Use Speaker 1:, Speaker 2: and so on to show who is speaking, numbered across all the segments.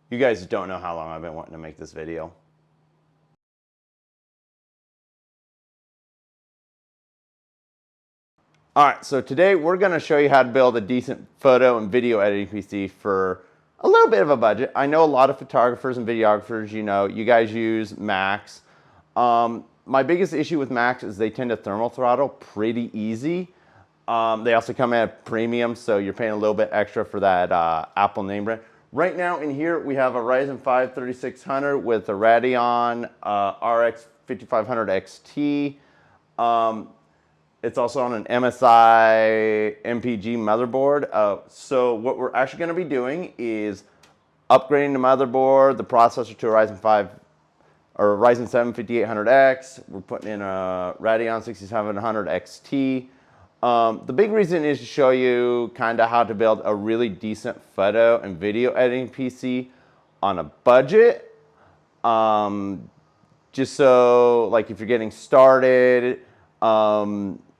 Speaker 1: You guys don't know how long I've been wanting to make this video. Alright, so today we're going to show you how to build a decent photo and video editing PC for a little bit of a budget. I know a lot of photographers and videographers, you guys use Macs. My biggest issue with Macs is they tend to thermal throttle pretty easy. They also come at premium, so you're paying a little bit extra for that Apple name brand. Right now in here we have a Ryzen 5 3600 with a Radeon RX 5500 XT. It's also on an MSI MPG motherboard. So what we're actually going to be doing is upgrading the motherboard, the processor to a Ryzen 5 or a Ryzen 7 5800X. We're putting in a Radeon 6700 XT. The big reason is to show you kind of how to build a really decent photo and video editing PC on a budget. Just so, like, if you're getting started,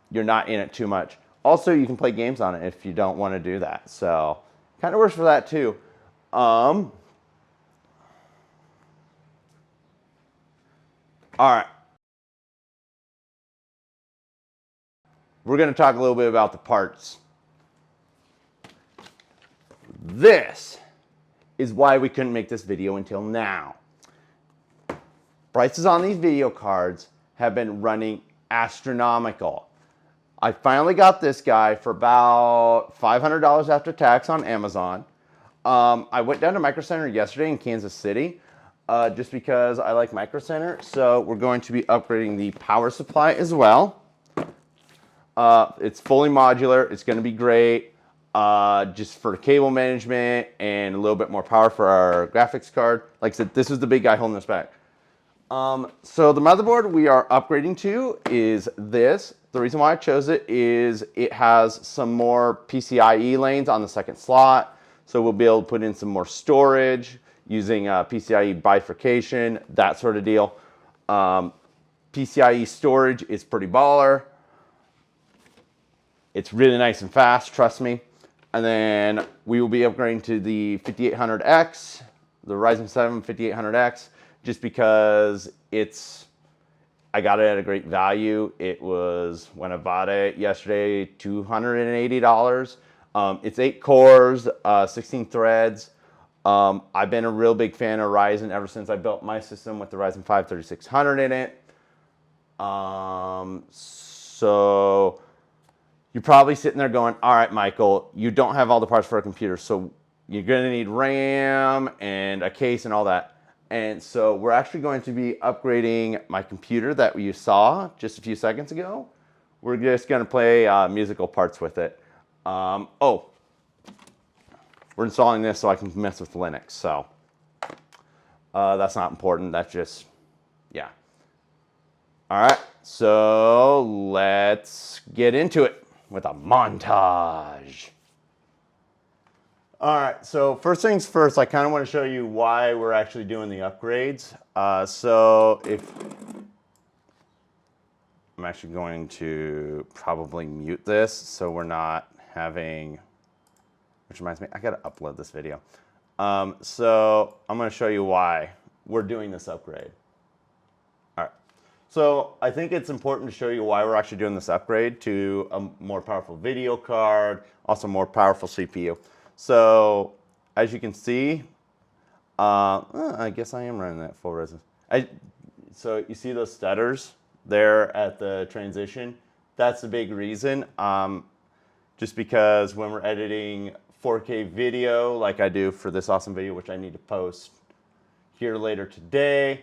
Speaker 1: you're not in it too much. Also, you can play games on it if you don't want to do that. So, kind of works for that too. All right. We're going to talk a little bit about the parts. This is why we couldn't make this video until now. Prices on these video cards have been running astronomical. I finally got this guy for about $500 after tax on Amazon. I went down to Micro Center yesterday in Kansas City just because I like Micro Center. So we're going to be upgrading the power supply as well. It's fully modular. It's going to be great just for cable management and a little bit more power for our graphics card. Like I said, this is the big guy holding us back. So the motherboard we are upgrading to is this. The reason why I chose it is it has some more PCIe lanes on the second slot. So we'll be able to put in some more storage using PCIe bifurcation, that sort of deal. PCIe storage is pretty baller. It's really nice and fast, trust me. And then we will be upgrading to the 5800X, the Ryzen 7 5800X, just because I got it at a great value. It was, when I bought it yesterday, $280. It's 8 cores, 16 threads. I've been a real big fan of Ryzen ever since I built my system with the Ryzen 5 3600 in it. So you're probably sitting there going, all right, Michael, you don't have all the parts for a computer, so you're going to need RAM and a case and all that. And so we're actually going to be upgrading my computer that you saw just a few seconds ago. We're just going to play musical parts with it. Oh, we're installing this so I can mess with Linux. So that's not important. That's just, yeah. All right, so let's get into it with a montage. All right, so first things first, I kind of want to show you why we're actually doing the upgrades. So if I'm actually going to probably mute this so we're not having, which reminds me, I got to upload this video. So I'm going to show you why we're doing this upgrade. All right, so I think it's important to show you why we're actually doing this upgrade to a more powerful video card, also more powerful CPU. So, as you can see, I guess I am running that full resolution. So you see those stutters there at the transition? That's the big reason. Just because when we're editing 4K video, like I do for this awesome video, which I need to post here later today,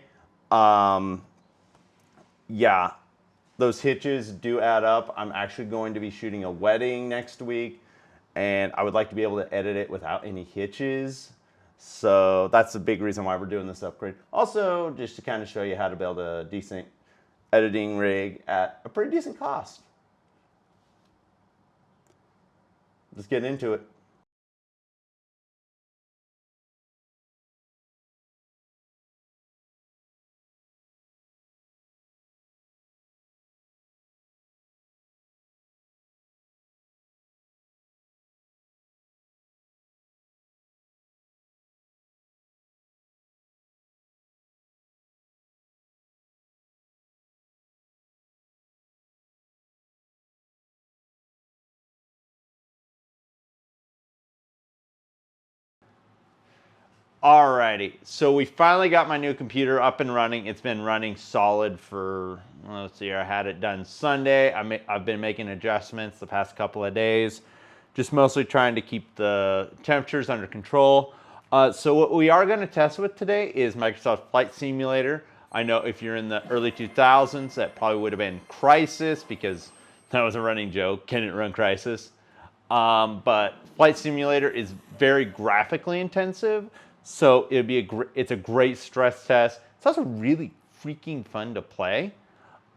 Speaker 1: yeah, those hitches do add up. I'm actually going to be shooting a wedding next week, and I would like to be able to edit it without any hitches. So that's the big reason why we're doing this upgrade. Also, just to kind of show you how to build a decent editing rig at a pretty decent cost. Let's get into it. Alrighty, so we finally got my new computer up and running. It's been running solid for, let's see here, I had it done Sunday. I've been making adjustments the past couple of days, just mostly trying to keep the temperatures under control. So what we are going to test with today is Microsoft Flight Simulator. I know if you're in the early 2000s, that probably would have been Crysis, because that was a running joke. Can it run Crysis? But Flight Simulator is very graphically intensive. So it's a great stress test. It's also really freaking fun to play.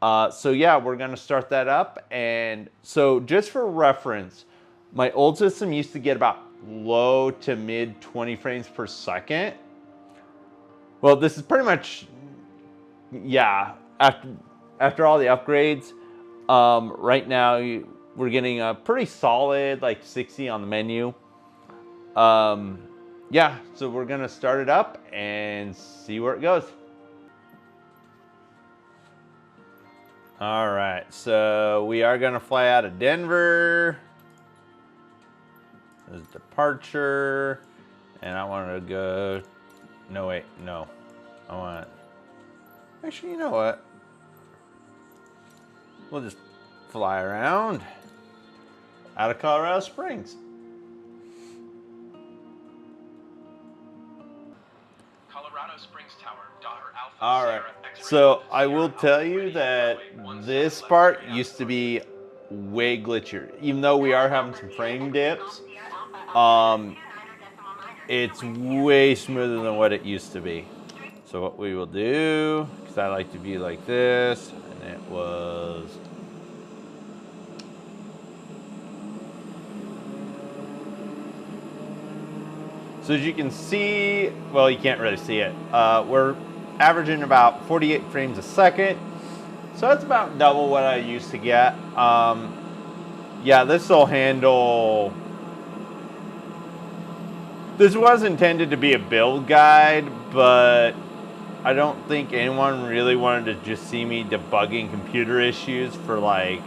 Speaker 1: So yeah, we're gonna start that up. And so just for reference, my old system used to get about low to mid 20 frames per second. Well, this is pretty much, yeah, after all the upgrades, right now we're getting a pretty solid like 60 on the menu. Yeah, so we're gonna start it up and see where it goes. All right, so we are gonna fly out of Denver. This is departure, and I want to go, no wait, no. Actually, you know what? We'll just fly around out of Colorado Springs. All right, so I will tell you that this part used to be way glitchier. Even though we are having some frame dips, it's way smoother than what it used to be. So what we will do, because I like to view like this, and it was... So as you can see, well, you can't really see it. We're averaging about 48 frames a second. So that's about double what I used to get. Yeah, this will handle... This was intended to be a build guide, but I don't think anyone really wanted to just see me debugging computer issues for like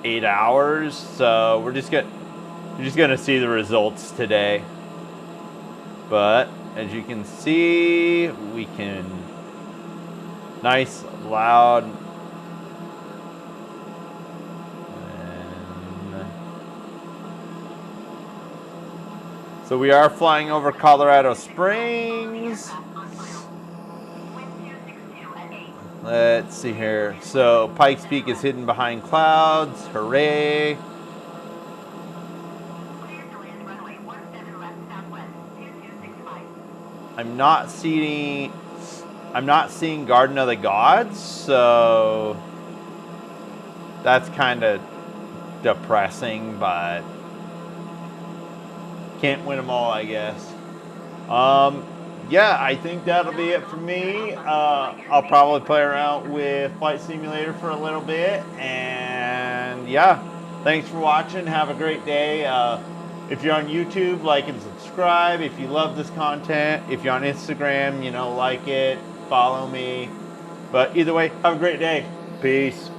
Speaker 1: 8 hours. So you're just gonna see the results today. But as you can see, we can nice, loud, and so we are flying over Colorado Springs. Let's see here. So Pikes Peak is hidden behind clouds. Hooray. I'm not seeing Garden of the Gods, so that's kind of depressing, but can't win them all, I guess. Yeah, I think that'll be it for me. I'll probably play around with Flight Simulator for a little bit, and yeah, thanks for watching. Have a great day. If you're on YouTube, like and subscribe. If you love this content, if you're on Instagram, like it, follow me. But either way, have a great day. Peace.